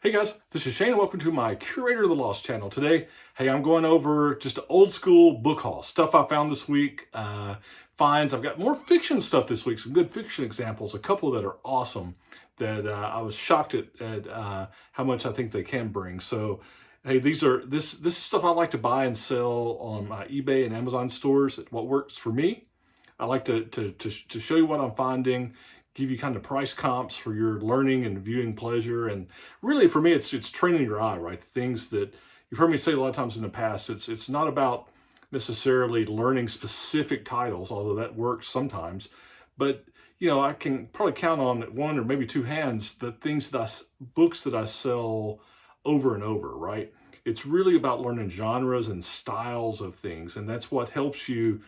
Hey guys, this is Shane and welcome to my Curator of the Lost channel. Today, hey, I'm going over just an old school book haul, stuff I found this week, finds. I've got more fiction stuff this week, some good fiction examples, a couple that are awesome that I was shocked at how much I think they can bring. So, hey, this is stuff I like to buy and sell on my eBay and Amazon stores. What works for me. I like to show you what I'm finding, give you kind of price comps for your learning and viewing pleasure. And really for me, it's training your eye, right? Things that you've heard me say a lot of times in the past. It's not about necessarily learning specific titles, although that works sometimes. But, you know, I can probably count on one or maybe two hands the books that I sell over and over, right? It's really about learning genres and styles of things. And that's what helps you,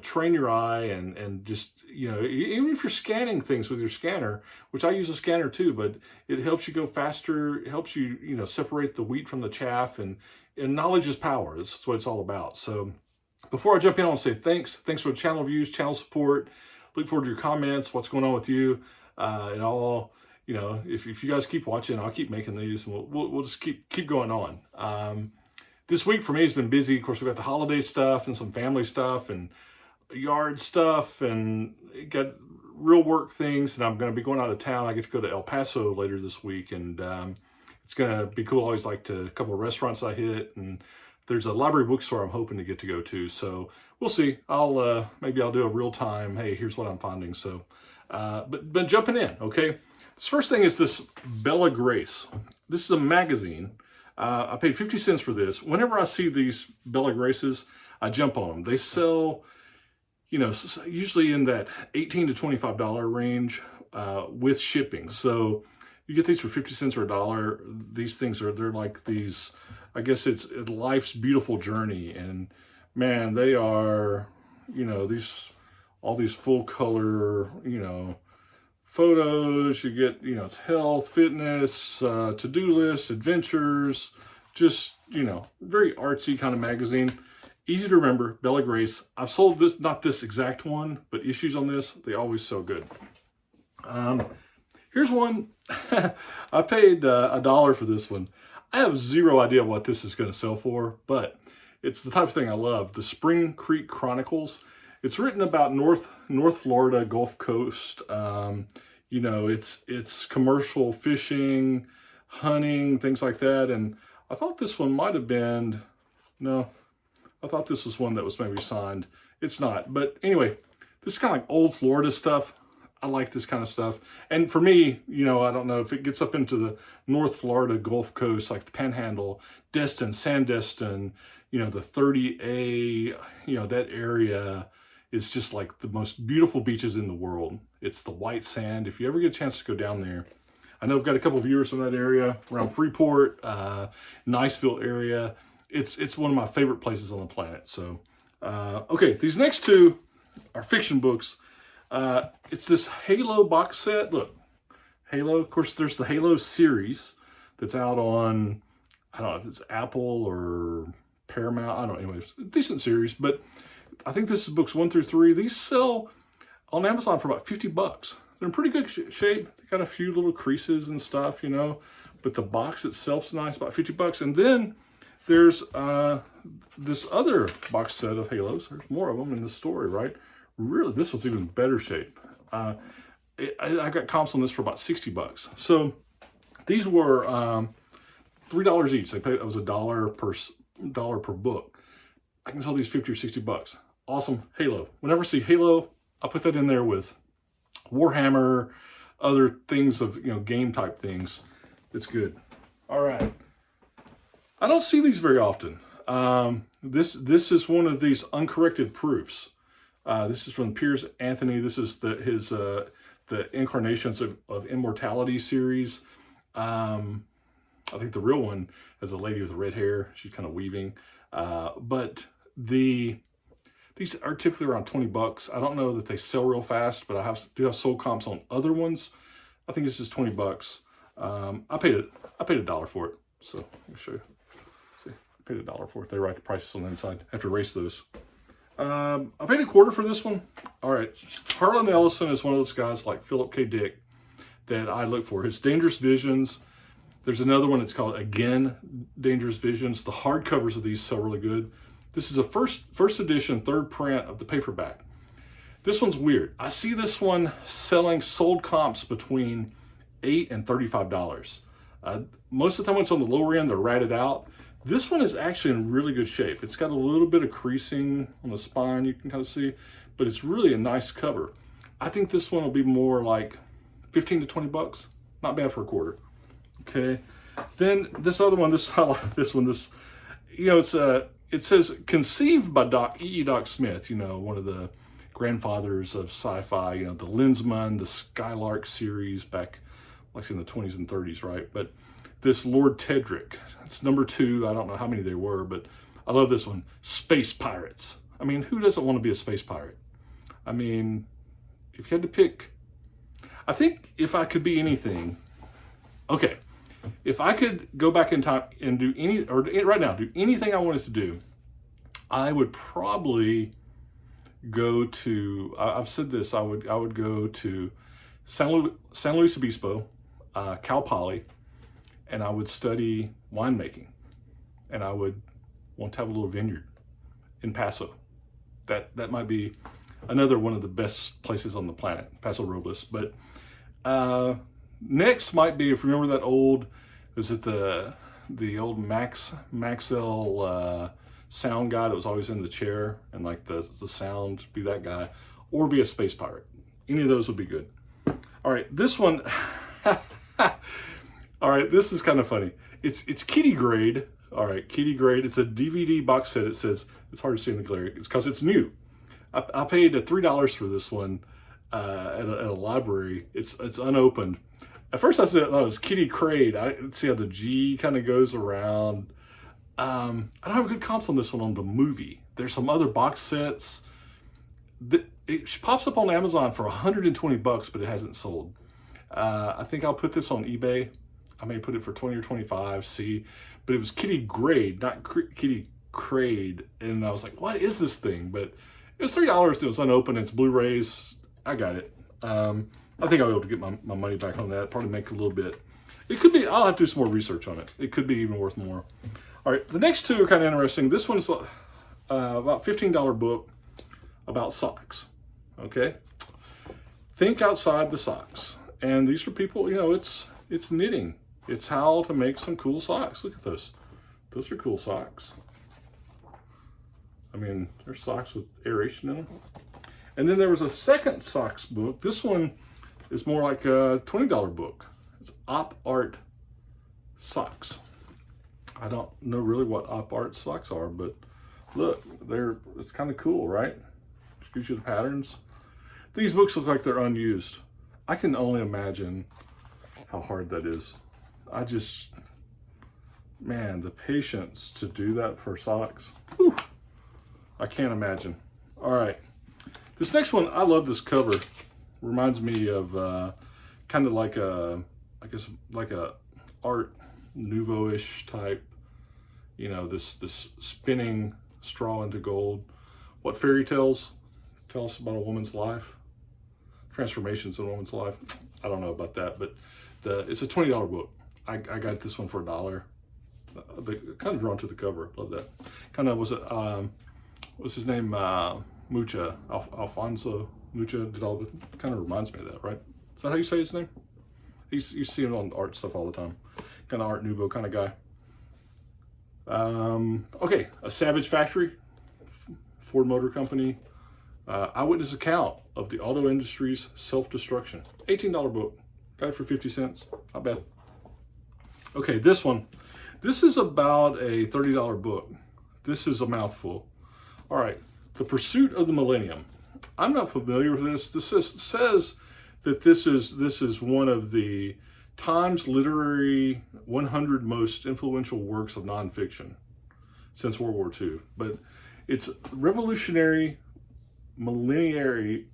train your eye and just, even if you're scanning things with your scanner, which I use a scanner too, but it helps you go faster. It helps you, separate the wheat from the chaff, and knowledge is power. That's what it's all about. So before I jump in, I want to say thanks for the channel views, channel support. Look forward to your comments. What's going on with you? And all, if you guys keep watching, I'll keep making these, and we'll just keep going on. This week for me has been busy. Of course, we've got the holiday stuff and some family stuff and yard stuff, and got real work things, and I'm going to be going out of town. I get to go to El Paso later this week, and it's going to be cool. I always like a couple of restaurants I hit, and there's a library bookstore I'm hoping to get to go to. So we'll see. Maybe I'll do a real time, hey, here's what I'm finding. So, but jumping in, okay. This first thing is this Bella Grace. This is a magazine. I paid 50 cents for this. Whenever I see these Bella Graces, I jump on them. They sell, usually in that $18 to $25 range with shipping. So you get these for 50 cents or $1. These things they're like these, I guess it's life's beautiful journey. And man, they are, all these full color, photos. You get, it's health, fitness, to-do lists, adventures, just, very artsy kind of magazine. Easy to remember, Bella Grace. I've sold this, not this exact one, but issues on this. They always sell good. Here's one. I paid $1 for this one. I have zero idea what this is going to sell for, but it's the type of thing I love. The Spring Creek Chronicles. It's written about North Florida, Gulf Coast. It's commercial fishing, hunting, things like that. And I thought this one might have been, no, I thought this was one that was maybe signed. It's not. But anyway, this is kind of like old Florida stuff. I like this kind of stuff. And for me, I don't know if it gets up into the North Florida Gulf Coast, like the Panhandle, Destin, Sandestin, the 30A, that area is just like the most beautiful beaches in the world. It's the white sand. If you ever get a chance to go down there, I know I've got a couple of viewers from that area, around Freeport, Niceville area. It's one of my favorite places on the planet. So, okay, these next two are fiction books. It's this Halo box set. Look, Halo, of course, there's the Halo series that's out on, I don't know if it's Apple or Paramount. I don't know. Anyways, decent series, but I think this is books 1 through 3. These sell on Amazon for about 50 bucks. They're in pretty good shape. They got a few little creases and stuff, but the box itself's nice, about 50 bucks. And then there's this other box set of Halos. There's more of them in the story, right? Really, this one's even better shape. I got comps on this for about 60 bucks. So these were $3 each. It was $1 per book. I can sell these 50 or 60 bucks. Awesome. Halo. Whenever I see Halo, I'll put that in there with Warhammer, other things of, game type things. It's good. All right. I don't see these very often. This is one of these uncorrected proofs. This is from Piers Anthony. This is the Incarnations of Immortality series. I think the real one has a lady with red hair. She's kind of weaving. But these are typically around 20 bucks. I don't know that they sell real fast, but I do have sold comps on other ones. I think this is 20 bucks. I paid $1 for it. So let me show you. See, I paid $1 for it. They write the prices on the inside. I have to erase those. I paid $0.25 for this one. All right. Harlan Ellison is one of those guys like Philip K. Dick that I look for. His Dangerous Visions. There's another one that's called Again, Dangerous Visions. The hardcovers of these sell really good. This is a first edition, third print of the paperback. This one's weird. I see this one selling sold comps between $8 and $35. Most of the time when it's on the lower end, they're ratted out. This one is actually in really good shape. It's got a little bit of creasing on the spine, you can kind of see, but it's really a nice cover. I think this one will be more like 15 to 20 bucks. Not bad for a quarter. Okay. Then this other one, I like this one. You know, it says conceived by Doc Smith, you know, one of the grandfathers of sci-fi, you know, the Lensman, the Skylark series back like in the 20s and 30s, right? But this Lord Tedrick, it's number 2. I don't know how many there were, but I love this one. Space Pirates. I mean, who doesn't want to be a space pirate? I mean, if you had to pick, I think if I could be anything, okay, if I could go back in time and do right now, do anything I wanted to do, I would probably go to, I've said this, I would go to San Luis Obispo, Cal Poly, and I would study winemaking, and I would want to have a little vineyard in Paso. That might be another one of the best places on the planet, Paso Robles. But next might be, if you remember that old, is it the old Maxell sound guy that was always in the chair, and like the sound, be that guy, or be a space pirate. Any of those would be good. All right, this one, all right, this is kind of funny. It's kitty grade. All right, kitty grade. It's a DVD box set. It says, it's hard to see in the glare. It's because it's new. I paid $3 for this one at a library. It's unopened. At first I said, oh, it was kitty grade. I see how the G kind of goes around. I don't have good comps on this one on the movie. There's some other box sets. It pops up on Amazon for 120 bucks, but it hasn't sold. I think I'll put this on eBay. I may put it for 20 or 25, see. But it was kitty grade, not kitty grade. And I was like, what is this thing? But it was $3. It was unopened. It's Blu-rays. I got it. I think I'll be able to get my money back on that. Probably make a little bit. It could be, I'll have to do some more research on it. It could be even worth more. All right, the next two are kind of interesting. This one's about $15 book about socks, okay? Think outside the socks. And these are people, you know, it's knitting. It's how to make some cool socks. Look at this. Those are cool socks. I mean, they're socks with aeration in them. And then there was a second socks book. This one is more like a $20 book. It's Op Art Socks. I don't know really what Op Art socks are, but look, it's kind of cool, right? It gives you the patterns. These books look like they're unused. I can only imagine how hard that is. Man, the patience to do that for socks. Whew, I can't imagine. All right. This next one, I love this cover. Reminds me of kind of like I guess like a Art Nouveau-ish type, you know, this spinning straw into gold. What fairy tales tell us about a woman's life? Transformations in a woman's life. I don't know about that, but it's a $20 book. I got this one for $1. Kind of drawn to the cover. Love that. Kind of, what's his name? Mucha. Alfonso Mucha did all the, kind of reminds me of that, right? Is that how you say his name? You see him on art stuff all the time. Kind of Art Nouveau kind of guy. Okay, A Savage Factory, Ford Motor Company. Eyewitness account of the auto industry's self-destruction. $18 book. Got it for 50 cents. Not bad. Okay, this one. This is about a $30 book. This is a mouthful. All right, The Pursuit of the Millennium. I'm not familiar with this. This says that this is one of the Times Literary 100 most influential works of nonfiction since World War II. But it's revolutionary, revolutionary,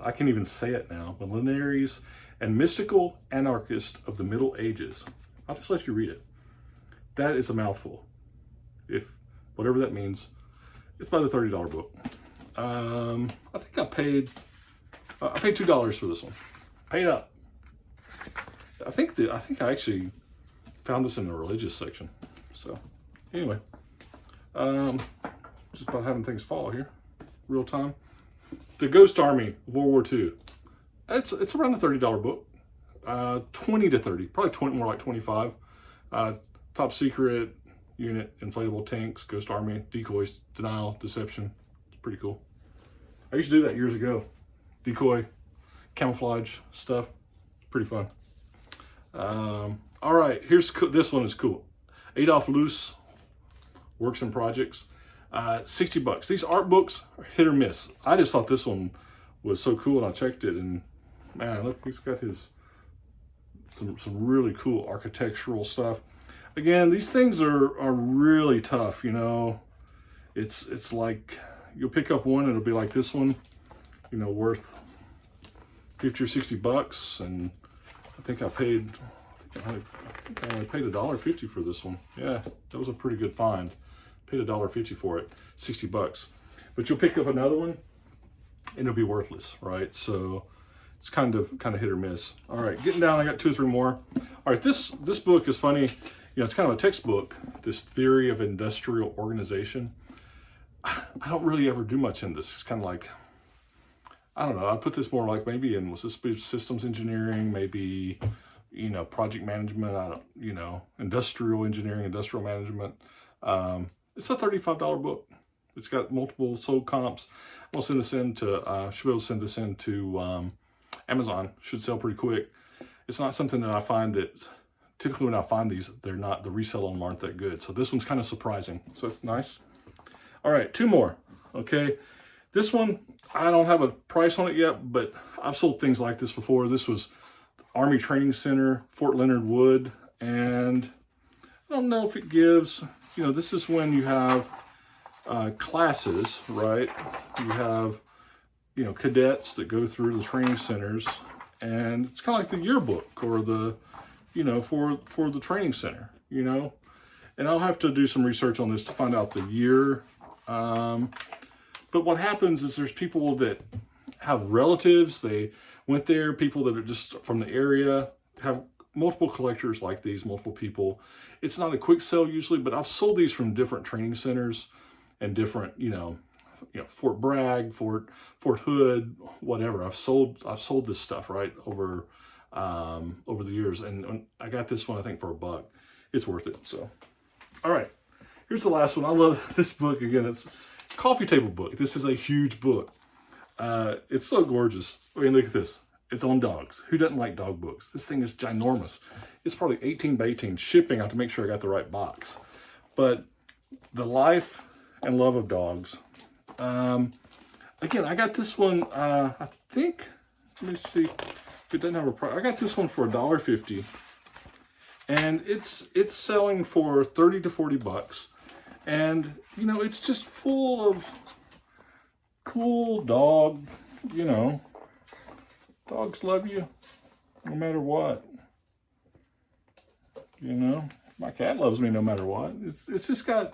I can't even say it now, millenaries and mystical anarchist of the Middle Ages. I'll just let you read it. That is a mouthful. If whatever that means, it's about a $30 book. I think I paid $2 for this one. Paid up. I think I actually found this in the religious section. So anyway, just about having things fall here, real time. The Ghost Army, World War II. It's around a $30 book, 20 to 30, probably 20, more like 25. Top secret unit, inflatable tanks, Ghost Army, decoys, denial, deception. It's pretty cool. I used to do that years ago. Decoy, camouflage stuff. Pretty fun. All right, this one is cool. Adolf Loos, Works and Projects. $60. These art books are hit or miss. I just thought this one was so cool, and I checked it, and man, look, he's got some really cool architectural stuff. Again, these things are really tough, you know. It's like you'll pick up one, it'll be like this one, you know, worth 50 or $60, and I think I only paid $1.50 for this one. Yeah, that was a pretty good find. Paid $1.50 for it, $60. But you'll pick up another one, and it'll be worthless, right? So it's kind of hit or miss. All right, getting down, I got 2 or 3 more. All right, this book is funny. You know, it's kind of a textbook, this theory of industrial organization. I don't really ever do much in this. It's kind of like, I don't know, I put this more like maybe in, was this systems engineering, maybe, you know, project management, you know, industrial engineering, industrial management. It's a $35 book. It's got multiple sold comps. I'll send this in to, should be able to send this in to Amazon. Should sell pretty quick. It's not something that I find that, typically when I find these, the resale on them aren't that good. So this one's kind of surprising. So it's nice. All right, 2 more, okay? This one, I don't have a price on it yet, but I've sold things like this before. This was Army Training Center, Fort Leonard Wood, and I don't know if it gives, you know, this is when you have classes, right? You have, you know, cadets that go through the training centers, and it's kind of like the yearbook or the, you know, for the training center, you know? And I'll have to do some research on this to find out the year. But what happens is there's people that have relatives, they went there, people that are just from the area, have multiple collectors like these, multiple people. It's not a quick sale usually, but I've sold these from different training centers and different, you know, Fort Bragg, Fort Hood, whatever. I've sold this stuff, right, over the years, and I got this one I think for $1. It's worth it. So, all right, here's the last one. I love this book. Again, it's a coffee table book. This is a huge book. It's so gorgeous. I mean, look at this. It's on dogs. Who doesn't like dog books? This thing is ginormous. It's probably 18 by 18. Shipping, I have to make sure I got the right box. But the life and love of dogs. Again, I got this one, I think, let me see if it doesn't have a price. I got this one for $1.50. And it's selling for $30 to $40. And, you know, it's just full of cool dog, you know. Dogs love you no matter what. You know, my cat loves me no matter what. It's just got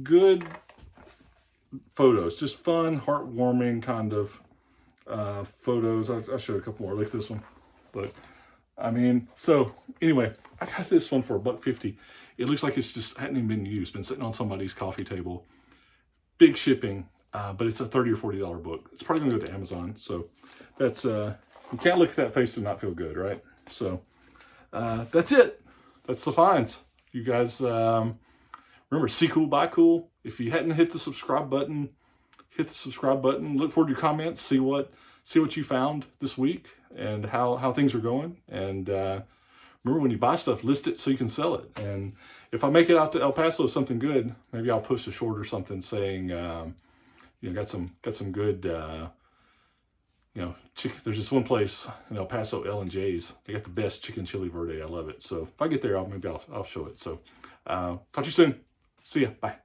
good photos, just fun, heartwarming kind of photos. I'll show you a couple more, like this one. But I mean, so anyway, I got this one for $1.50. It looks like it's just hadn't even been used, been sitting on somebody's coffee table. Big shipping, but it's a $30 or $40 book. It's probably gonna go to Amazon. So that's you can't look at that face and not feel good, right? So that's it. That's the finds. You guys remember, see cool, buy cool. If you hadn't hit the subscribe button, hit the subscribe button. Look forward to your comments. See what you found this week and how things are going. And remember, when you buy stuff, list it so you can sell it. And if I make it out to El Paso something good, maybe I'll post a short or something saying, you know, got some good, you know, chicken. There's this one place in El Paso, L&J's. They got the best chicken chili verde. I love it. So if I get there, maybe I'll show it. So talk to you soon. See ya. Bye.